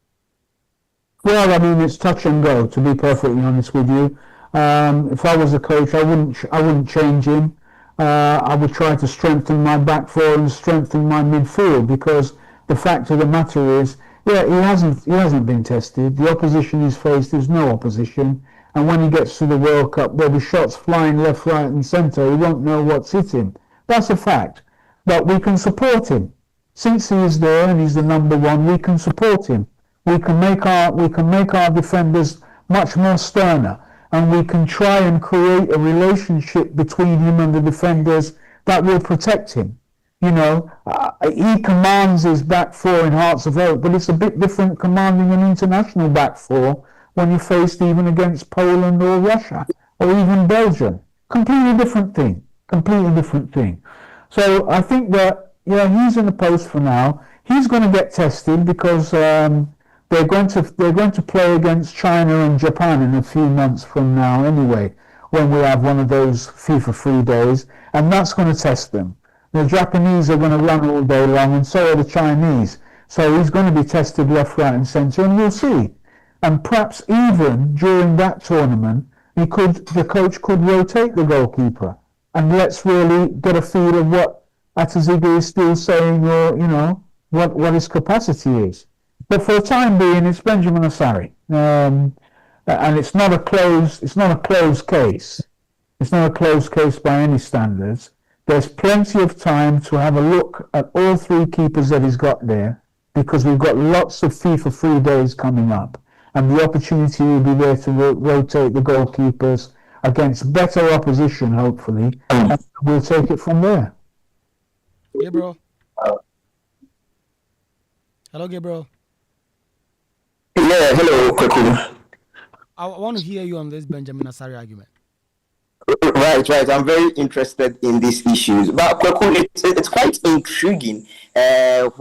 Well, I mean, it's touch and go, to be perfectly honest with you. If I was a coach, I wouldn't change him. I would try to strengthen my back four and strengthen my midfield, because the fact of the matter is, yeah, he hasn't been tested. The opposition he's faced is no opposition, and when he gets to the World Cup, there'll be shots flying left, right, and centre. He won't know what's hit him. That's a fact. But we can support him. Since he is there and he's the #1, we can support him. We can make our defenders much more sterner, and we can try and create a relationship between him and the defenders that will protect him. You know, he commands his back four in Hearts of Oak, but it's a bit different commanding an international back four when you're faced even against Poland or Russia or even Belgium. Completely different thing. So I think that, yeah, he's in the post for now. He's going to get tested because they're going to play against China and Japan in a few months from now anyway, when we have one of those FIFA free days, and that's going to test them. The Japanese are going to run all day long, and so are the Chinese. So he's going to be tested left, right, and centre, and we'll see. And perhaps even during that tournament, the coach could rotate the goalkeeper, and let's really get a feel of what Atizigi is still saying, or what his capacity is. But for the time being, it's Benjamin Asare, and it's not a closed case. It's not a closed case by any standards. There's plenty of time to have a look at all three keepers that he's got there, because we've got lots of FIFA free days coming up, and the opportunity will be there to rotate the goalkeepers against better opposition, hopefully, and we'll take it from there. Gabriel. Hello, Gabriel. Yeah, hello, Kwaku. I want to hear you on this Benjamin Asare argument. Right. I'm very interested in these issues. But Kwaku, it's quite intriguing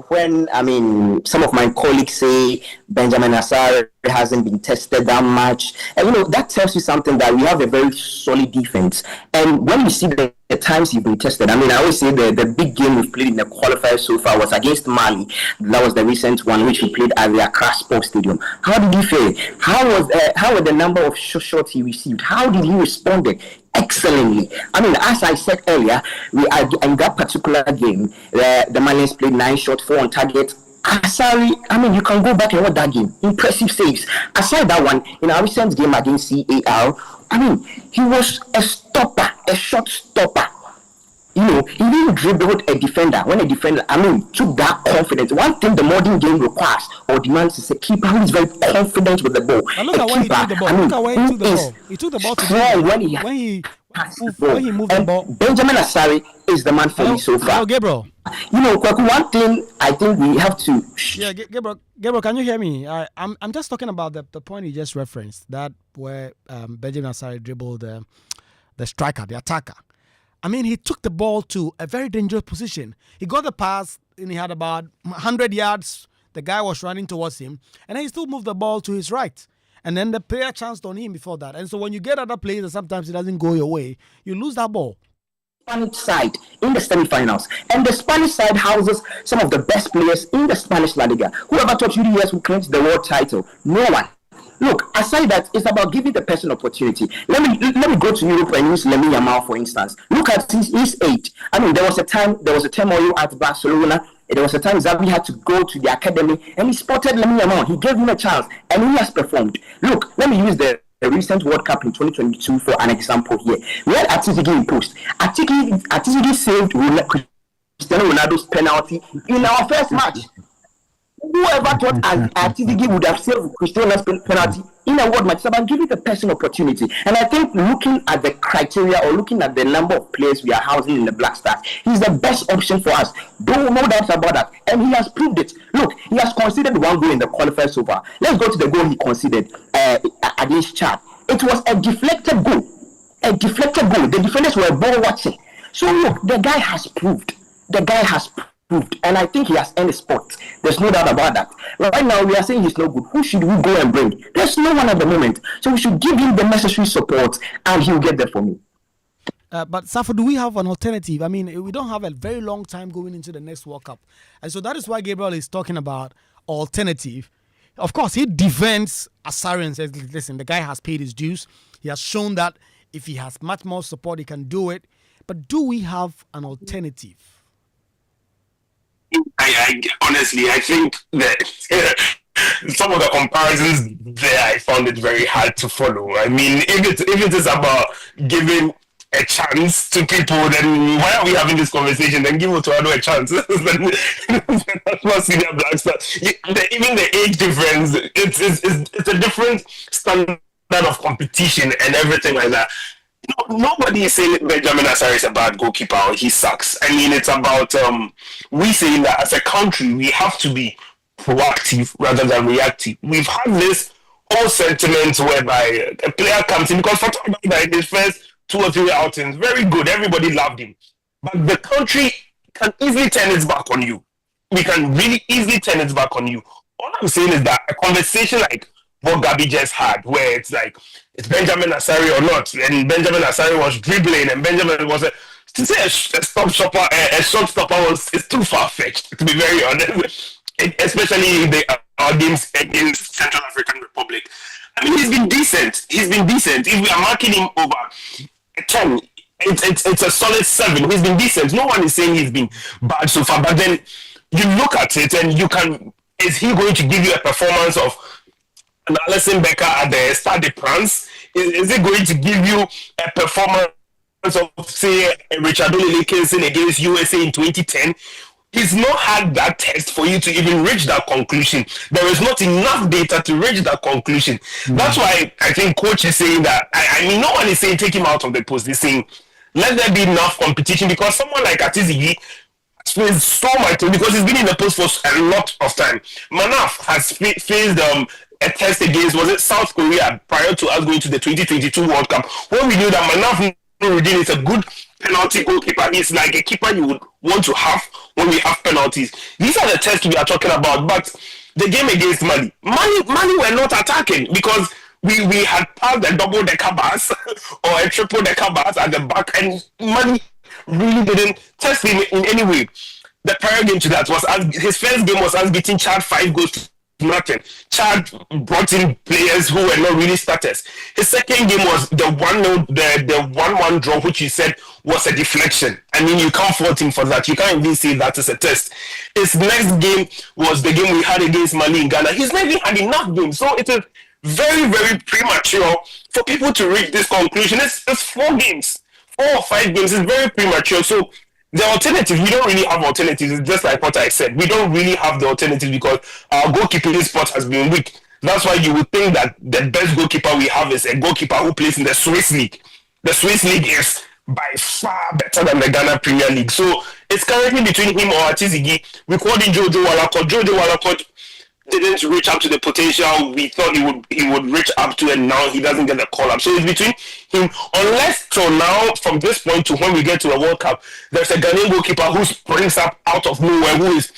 when, I mean, some of my colleagues say Benjamin Asare hasn't been tested that much. And, that tells you something that we have a very solid defense. And when you see the times you've been tested, I mean, I always say the big game we've played in the qualifier so far was against Mali. That was the recent one which we played at the Accra Sports Stadium. How did he fare? How were the number of shots he received? How did he respond? Excellently. I mean, as I said earlier, in that particular game, the Malians played 9 shots, 4 on target. Asari, I mean, you can go back and watch that game. Impressive saves. Aside that one, in our recent game against CAR, I mean, he was a stopper, a shot stopper. He even dribbled a defender. When a defender, took that confidence. One thing the modern game requires or demands is a keeper who is very confident with the ball. But look at when he took the ball. Look at when he took the ball. He took the ball to when he moved the ball. Benjamin Asare is the man for me so far. Hello, Gabriel. Kwaku, one thing I think we have to. Yeah, Gabriel, can you hear me? I'm just talking about the point you just referenced, that where Benjamin Asare dribbled the striker, the attacker. I mean, he took the ball to a very dangerous position. He got the pass, and he had about 100 yards. The guy was running towards him, and then he still moved the ball to his right. And then the player chanced on him before that. And so when you get other players, and sometimes it doesn't go your way, you lose that ball. Spanish side in the semi-finals, and the Spanish side houses some of the best players in the Spanish La Liga. Whoever taught you the years who claims the world title? No one. Look, aside that, it's about giving the person opportunity. Let me go to Europe and use Lamine Yamal, for instance. Look at his age. I mean, there was a turmoil at Barcelona. There was a time Xavi had to go to the academy, and he spotted Lamine Yamal. He gave him a chance, and he has performed. Look, let me use the recent World Cup in 2022 for an example here. We had Atizigi in post. Atizigi saved Cristiano Ronaldo's penalty in our first match. Whoever thought Atizigi would have saved Cristiano's penalty in a world match? It's about giving the person opportunity. And I think looking at the criteria or looking at the number of players we are housing in the Black Stars, he's the best option for us. No doubts about that. And he has proved it. Look, he has conceded 1 goal in the qualifiers so far. Let's go to the goal he conceded against Chad. It was a deflected goal. The defenders were ball watching. So look, the guy has proved. And I think he has earned a spot. There's no doubt about that. Right now, we are saying he's no good. Who should we go and bring? There's no one at the moment. So we should give him the necessary support, and he'll get there for me. But Safa, do we have an alternative? I mean, we don't have a very long time going into the next World Cup. And so that is why Gabriel is talking about alternative. Of course, he defends Asare and says, listen, the guy has paid his dues. He has shown that if he has much more support, he can do it. But do we have an alternative? I honestly, I think that some of the comparisons there, I found it very hard to follow. I mean, if it is about giving a chance to people, then why are we having this conversation? Then give Otuado a chance. That's what senior Black Stars. Even the age difference, it's a different standard of competition and everything like that. Nobody is saying Benjamin Asare is a bad goalkeeper or he sucks. I mean, it's about we saying that as a country we have to be proactive rather than reactive. We've had this whole sentiment whereby a player comes in, because for like his first 2 or 3 outings, very good, everybody loved him. But the country can easily turn its back on you. We can really easily turn its back on you. All I'm saying is that a conversation like what Gabi just had, where it's like, it's Benjamin Asare or not, and Benjamin Asare was dribbling, and Benjamin was to say a shot stopper is too far-fetched, to be very honest, especially in our games against Central African Republic. I mean, he's been decent. If we are marking him over a 10, it's a solid 7. He's been decent. No one is saying he's been bad so far, but then you look at it and is he going to give you a performance of an Alison Becker at the Stade de France? Is it going to give you a performance of, say, Richard Olele against USA in 2010? He's not had that test for you to even reach that conclusion. There is not enough data to reach that conclusion. Mm-hmm. That's why I think coach is saying that. I mean, no one is saying take him out of the post. They're saying let there be enough competition, because someone like Atizigi faced so much, because he's been in the post for a lot of time. Manaf has faced a test against, was it South Korea, prior to us going to the 2022 World Cup, when we knew that Manaf Nuruddin is a good penalty goalkeeper. He's like a keeper you would want to have when we have penalties. These are the tests we are talking about. But the game against Mali were not attacking because we had passed a double-decker bus or a triple-decker bus at the back, and Mali really didn't test him in any way. The prior game to that was his first game was us beating Chad 5 goals to nothing. Chad brought in players who were not really starters. His second game was the 1-1 draw, which he said was a deflection. I mean, you can't fault him for that. You can't even say that is a test. His next game was the game we had against Mali in Ghana. He's not even had enough games, so it is very, very premature for people to reach this conclusion. It's 4 games, 4 or 5 games. It's very premature. So the alternatives, we don't really have alternatives. It's just like what I said. We don't really have the alternatives because our goalkeeping spot has been weak. That's why you would think that the best goalkeeper we have is a goalkeeper who plays in the Swiss League. The Swiss League is by far better than the Ghana Premier League. So it's currently between him or Atizigi. We called in Jojo Walakot. Jojo Walakot didn't reach up to the potential we thought he would reach up to, and now he doesn't get the call up. So it's between him, unless till now, from this point to when we get to the World Cup, there's a Ghanaian goalkeeper who springs up out of nowhere, who is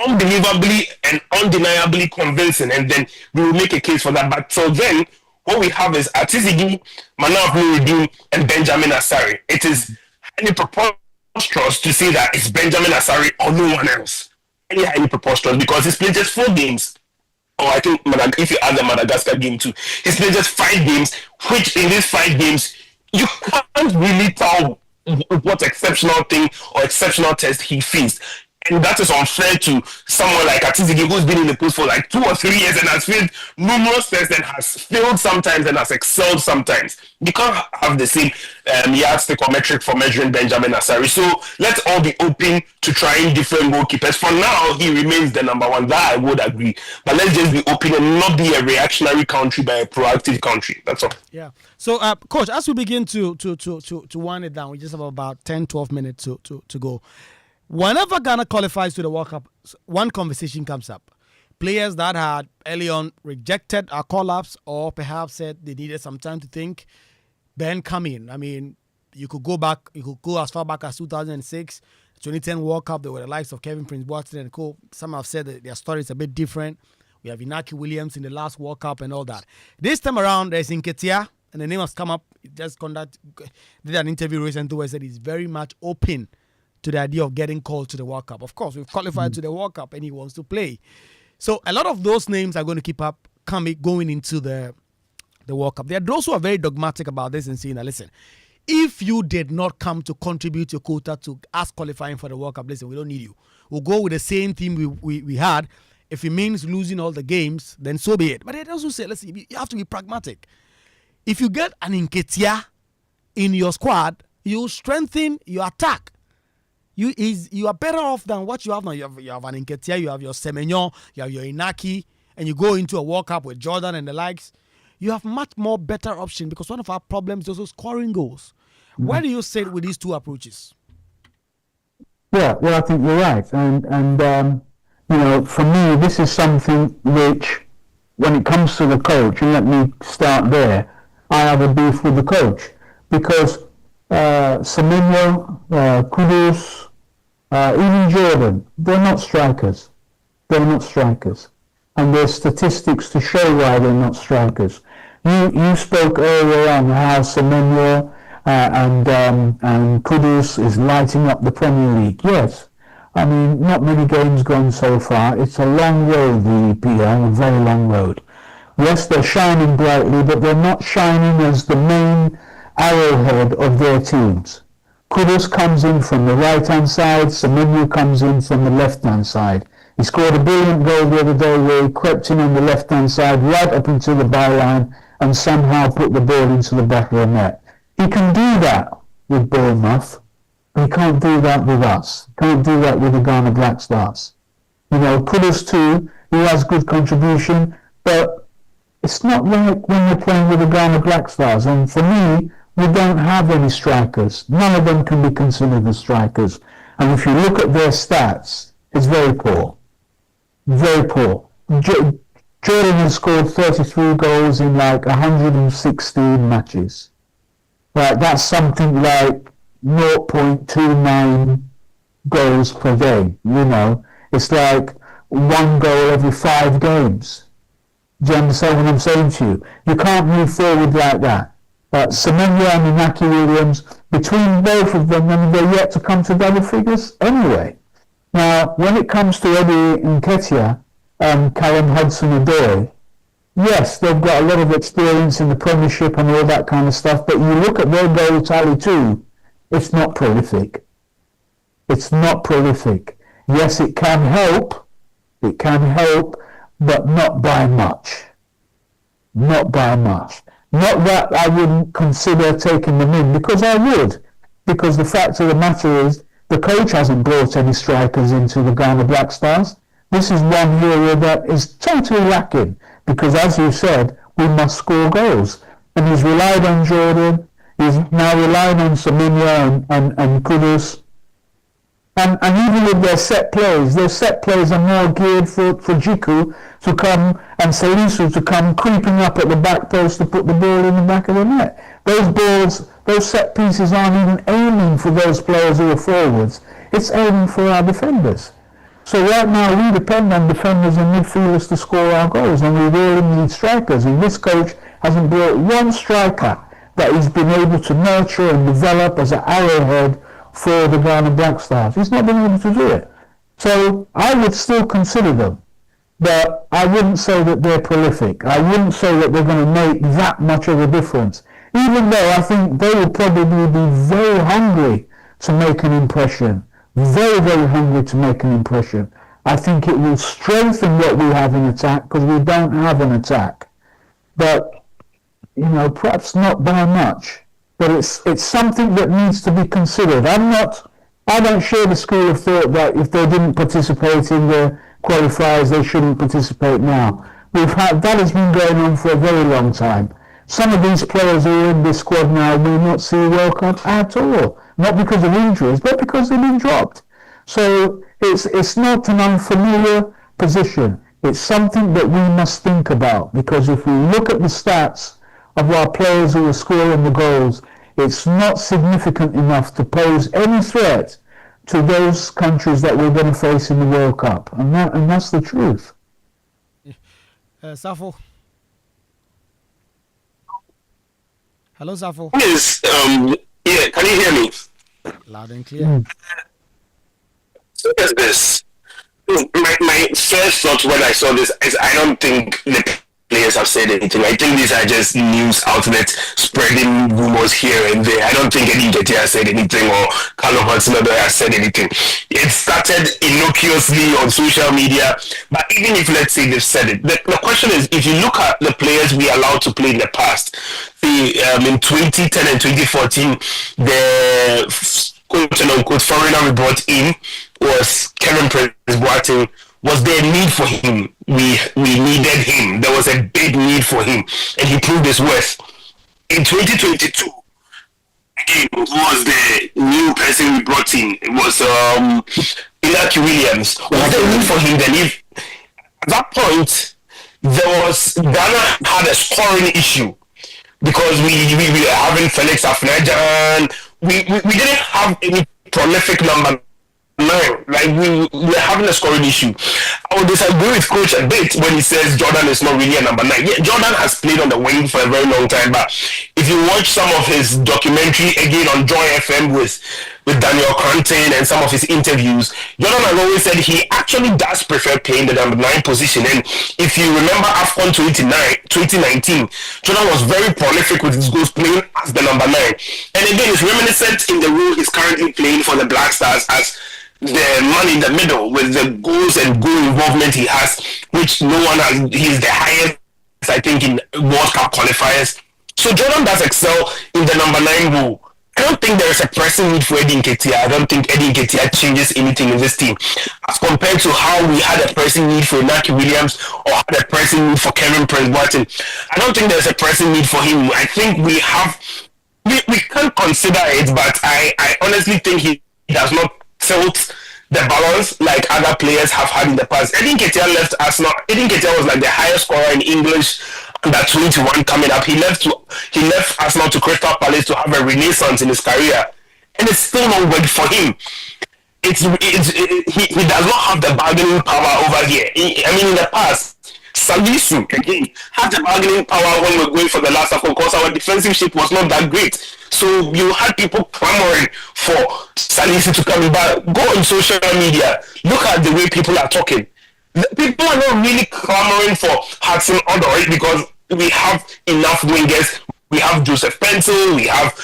unbelievably and undeniably convincing, and then we will make a case for that. But till then, what we have is Atizigi, Manaf Nuruddin, and Benjamin Asari. It is highly preposterous to say that it's Benjamin Asari or no one else. Highly preposterous because he's played just 4 games. Or I think if you add the Madagascar game too, he's played just 5 games, which in these 5 games, you can't really tell what exceptional thing or exceptional test he faced. And that is unfair to someone like Atizigi, who's been in the post for like 2 or 3 years and has failed numerous tests and has failed sometimes and has excelled sometimes. You can't have the same yardstick or metric for measuring Benjamin Asari. So let's all be open to trying different goalkeepers. For now, he remains the number 1. That I would agree. But let's just be open and not be a reactionary country but a proactive country. That's all. Yeah. So, Coach, as we begin to wind it down, we just have about 10, 12 minutes to go. Whenever Ghana qualifies to the World Cup, one conversation comes up. Players that had early on rejected our call-ups or perhaps said they needed some time to think, then come in. I mean, you could go as far back as 2006, 2010 World Cup. There were the likes of Kevin Prince Boateng and co. Some have said that their story is a bit different. We have Inaki Williams in the last World Cup and all that. This time around, there's Nketiah, and the name has come up. He just did an interview recently where he said he's very much open to the idea of getting called to the World Cup. Of course, we've qualified to the World Cup and he wants to play. So a lot of those names are going to keep up going into the World Cup. There are those who are very dogmatic about this and saying, listen, if you did not come to contribute your quota to us qualifying for the World Cup, listen, we don't need you. We'll go with the same team we had. If it means losing all the games, then so be it. But they also say, listen, you have to be pragmatic. If you get an Nketiah in your squad, you strengthen your attack. You are better off than what you have now. You have an Nketiah, you have your Semenyo, you have your Inaki, and you go into a World Cup with Jordan and the likes. You have much more better option because one of our problems is also scoring goals. Where do you sit with these two approaches? Yeah, well, I think you're right. And for me, this is something which, when it comes to the coach, and let me start there, I have a beef with the coach because Semenyo, Kudus, even Jordan, they're not strikers. And there's statistics to show why they're not strikers. You spoke earlier on how Semenyo and Kudus is lighting up the Premier League. Yes, I mean, not many games gone so far. It's a long road, the EPL, a very long road. Yes, they're shining brightly, but they're not shining as the main arrowhead of their teams. Kudus comes in from the right-hand side, Semenyo comes in from the left-hand side. He scored a brilliant goal the other day where he crept in on the left-hand side right up into the byline and somehow put the ball into the back of the net. He can do that with Bournemouth, but he can't do that with us. He can't do that with the Ghana Black Stars. Kudus too, he has good contribution, but it's not like when you're playing with the Ghana Black Stars. And for me, we don't have any strikers. None of them can be considered as strikers. And if you look at their stats, it's very poor. Very poor. Jordan has scored 33 goals in like 116 matches. Right, that's something like 0.29 goals per game. It's like 1 goal every 5 games. Do you understand what I'm saying to you? You can't move forward like that. Semenya and Inaki Williams, between both of them, they're yet to come to double figures anyway. Now, when it comes to Eddie Nketiah and Callum Hudson-Odoi, yes, they've got a lot of experience in the Premiership and all that kind of stuff, but you look at their goal tally too, it's not prolific. It's not prolific. Yes, it can help, but not by much. Not by much. Not that I wouldn't consider taking them in, because I would. Because the fact of the matter is, the coach hasn't brought any strikers into the Ghana Black Stars. This is one area that is totally lacking, because as you said, we must score goals. And he's relied on Jordan, he's now relying on Semenya and Kudus. And even with their set plays are more geared for Jiku to come and Salisu to come creeping up at the back post to put the ball in the back of the net. Those set pieces aren't even aiming for those players who are forwards. It's aiming for our defenders. So right now we depend on defenders and midfielders to score our goals, and we really need strikers. And this coach hasn't brought one striker that he's been able to nurture and develop as an arrowhead for the Ghana Black Stars. He's not been able to do it. So I would still consider them, but I wouldn't say that they're prolific. I wouldn't say that they're going to make that much of a difference, even though I think they will probably be very hungry to make an impression. Very, very hungry to make an impression. I think it will strengthen what we have in attack, because we don't have an attack. But, perhaps not by much. But it's something that needs to be considered. I don't share the school of thought that if they didn't participate in the qualifiers, they shouldn't participate now. That has been going on for a very long time. Some of these players who are in this squad now will not see a World Cup at all. Not because of injuries, but because they've been dropped. So it's not an unfamiliar position. It's something that we must think about, because if we look at the stats of our players who are scoring the goals, it's not significant enough to pose any threat to those countries that we're going to face in the World Cup. And that's the truth. Safo. Hello, Safo. Yes, yeah, can you hear me? Loud and clear. So there's this. My first thought when I saw this is I don't think the players have said anything. I think these are just news outlets spreading rumors here and there. I don't think Eddie Nketiah has said anything, or Callum Hudson-Odoi has said anything. It started innocuously on social media, but even if, let's say, they've said it, the question is, if you look at the players we allowed to play in the past, in 2010 and 2014, the quote-unquote foreigner we brought in was Kevin Prince-Boateng. Was there a need for him? We needed him. There was a big need for him, and he proved his worth. In 2022, again, was the new person we brought in. It was Inaki Williams. Was there a need for him? Then, if at that point, Ghana had a scoring issue, because we were having Felix Afnejan. We didn't have any prolific number 9. Like we're having a scoring issue. I would disagree with Coach a bit when he says Jordan is not really a number 9. Yeah, Jordan has played on the wing for a very long time, but if you watch some of his documentary again on Joy FM with Daniel Cranton and some of his interviews, Jordan has always said he actually does prefer playing the number 9 position. And if you remember AFCON 2019, Jordan was very prolific with his goals playing as the number 9. And again, it's reminiscent in the role he's currently playing for the Black Stars as the man in the middle, with the goals and goal involvement he has, which no one has. He's the highest, I think, in World Cup qualifiers. So Jordan does excel in the number 9 role. I don't think there is a pressing need for Eddie Nketiah. I don't think Eddie Nketiah changes anything in this team as compared to how we had a pressing need for Inaki Williams or had a pressing need for Kevin Prince-Boateng. I don't think there's a pressing need for him. I think we can't consider it, but I honestly think he does not tilt the balance like other players have had in the past. Eddie Nketiah left Arsenal. Eddie Nketiah was like the highest scorer in English under 21 coming up. He left Arsenal to Crystal Palace to have a renaissance in his career, and it's still not worked for him. He does not have the bargaining power over here. In the past, Salisu again had the bargaining power when we were going for the last AFCON because our defensive shape was not that great. So you had people clamoring for Salisu to come in. But go on social media, look at the way people are talking. People are not really clamoring for Hudson Odoi because we have enough wingers. We have Joseph Pencil, we have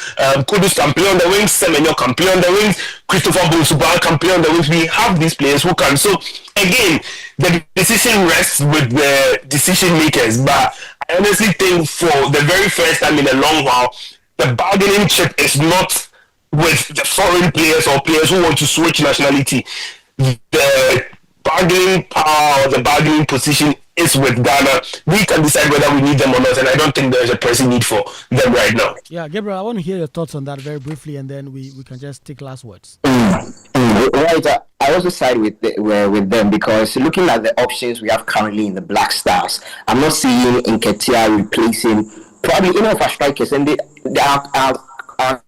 Kudus can play on the wings, Semenyo can play on the wings, Christopher Bonsuba can play on the wings. We have these players who can. So again, the decision rests with the decision makers. But I honestly think for the very first time in a long while, the bargaining chip is not with the foreign players or players who want to switch nationality. The bargaining power, the bargaining position is with Ghana. We can decide whether we need them or not, and I don't think there's a pressing need for them right now. Yeah, Gabriel, I want to hear your thoughts on that very briefly, and then we can just take last words. Right, I also side with them because looking at the options we have currently in the Black Stars, I'm not seeing Nketiah replacing probably any of our strikers, and our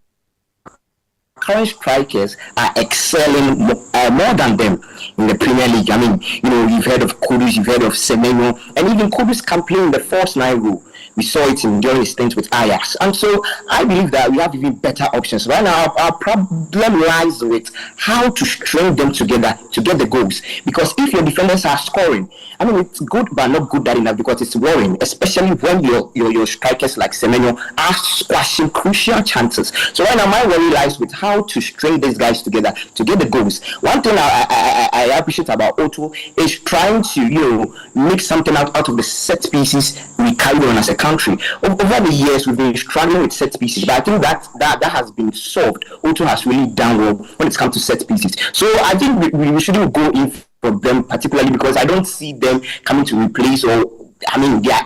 current strikers are excelling more than them in the Premier League. You've heard of Kudus, you've heard of Semenyo, and even Kudus can play in the false 9 role. We saw it during his stint with Ajax. And so I believe that we have even better options. Right now, our problem lies with how to string them together to get the goals. Because if your defenders are scoring, it's good but not good that enough because it's worrying, especially when your strikers like Semenyo are squashing crucial chances. So right now, my worry lies with how to string these guys together to get the goals. One thing I appreciate about Otto is trying to make something out of the set pieces we carry on as a country. Over the years, we've been struggling with set pieces, but I think that has been solved. Otto has really done well when it comes to set pieces. So I think we shouldn't go in for them particularly because I don't see them coming to replace their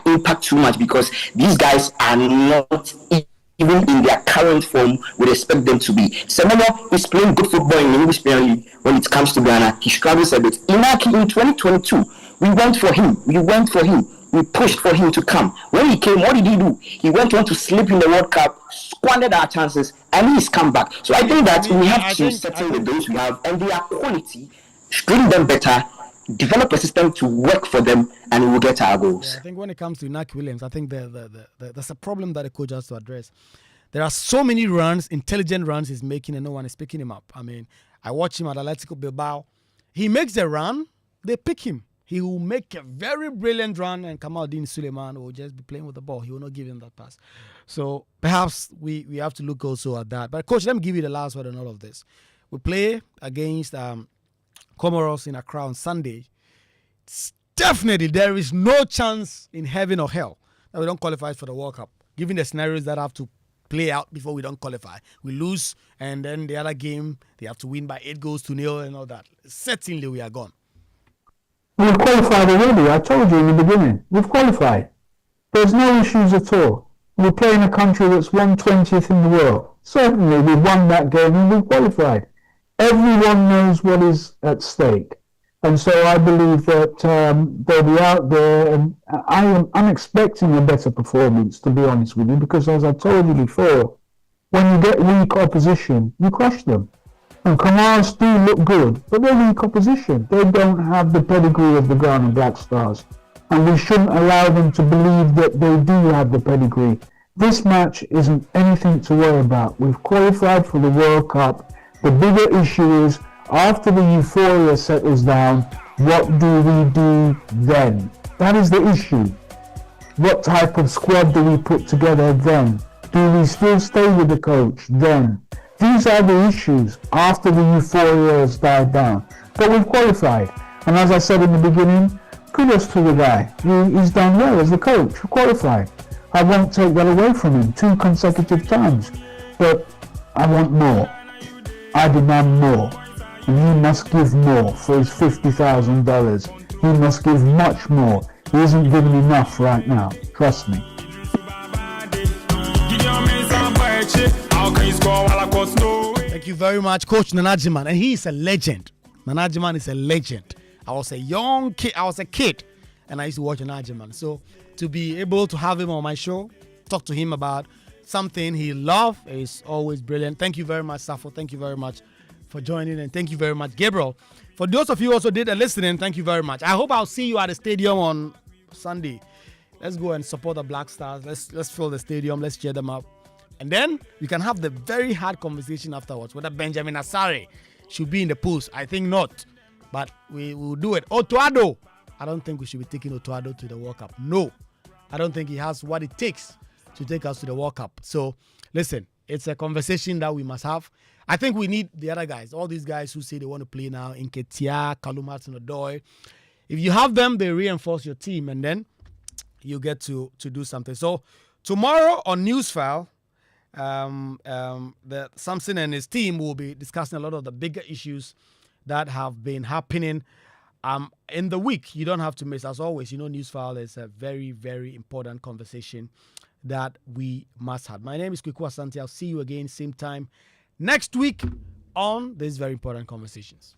impact too much because these guys are not even in their current form we expect them to be. Semenyo is playing good football in the English Premier League when it comes to Ghana. He struggles a bit. Inaki in 2022, we went for him. We pushed for him to come. When he came, what did he do? He went on to slip in the World Cup, squandered our chances, and he's come back. So I think that we have to settle with those we have, and their quality, string them better, develop a system to work for them, and we will get our goals. Yeah, I think when it comes to Inaki Williams, I think there's a problem that the coach has to address. There are so many runs, intelligent runs he's making, and no one is picking him up. I watch him at Atletico Bilbao. He makes a run, they pick him. He will make a very brilliant run, and Kamaldeen Suleiman will just be playing with the ball. He will not give him that pass. So perhaps we have to look also at that. But coach, let me give you the last word on all of this. We play against Comoros in Accra on Sunday. Definitely, there is no chance in heaven or hell that we don't qualify for the World Cup, given the scenarios that have to play out before we don't qualify. We lose, and then the other game, they have to win by 8-0 and all that. Certainly, we are gone. We've qualified already. I told you in the beginning. We've qualified. There's no issues at all. We're playing a country that's 1/20th in the world. Certainly, we've won that game and we've qualified. Everyone knows what is at stake. And so I believe that they'll be out there, and I'm expecting a better performance, to be honest with you, because as I told you before, when you get weak opposition, you crush them. And Comoros do look good, but they're weak opposition. They don't have the pedigree of the Ghana Black Stars. And we shouldn't allow them to believe that they do have the pedigree. This match isn't anything to worry about. We've qualified for the World Cup. The bigger issue is, after the euphoria settles down, what do we do then? That is the issue. What type of squad do we put together then? Do we still stay with the coach then? These are the issues after the euphoria has died down. But we've qualified. And as I said in the beginning, kudos to the guy. He's done well as the coach. We've qualified. I won't take that away from him 2 consecutive times. But I want more. I demand more. And he must give more for his $50,000. He must give much more. He isn't giving enough right now. Trust me. Thank you very much, Coach Nanajiman. And he is a legend. Nanajiman is a legend. I was a young kid. I was a kid. and I used to watch an Ajiman. So to be able to have him on my show, talk to him about something he loves is always brilliant. Thank you very much, Safo. Thank you very much for joining, and thank you very much, Gabriel. For those of you who also did a listening, thank you very much. I hope I'll see you at the stadium on Sunday. Let's go and support the Black Stars. Let's fill the stadium. Let's cheer them up. And then we can have the very hard conversation afterwards whether Benjamin Asare should be in the post. I think not. But we will do it. Otuado. I don't think we should be taking Otuado to the World Cup. No. I don't think he has what it takes to take us to the World Cup. So, listen, it's a conversation that we must have. I think we need the other guys. All these guys who say they want to play now. Nketiah, Kalum Hudson-Odoi. If you have them, they reinforce your team. And then you get to do something. So, tomorrow on Newsfile, the Samson and his team will be discussing a lot of the bigger issues that have been happening in the week. You don't have to miss, as always. You know, Newsfile is a very, very important conversation that we must have. My name is Kwaku Asante. I'll see you again same time next week on these very important conversations.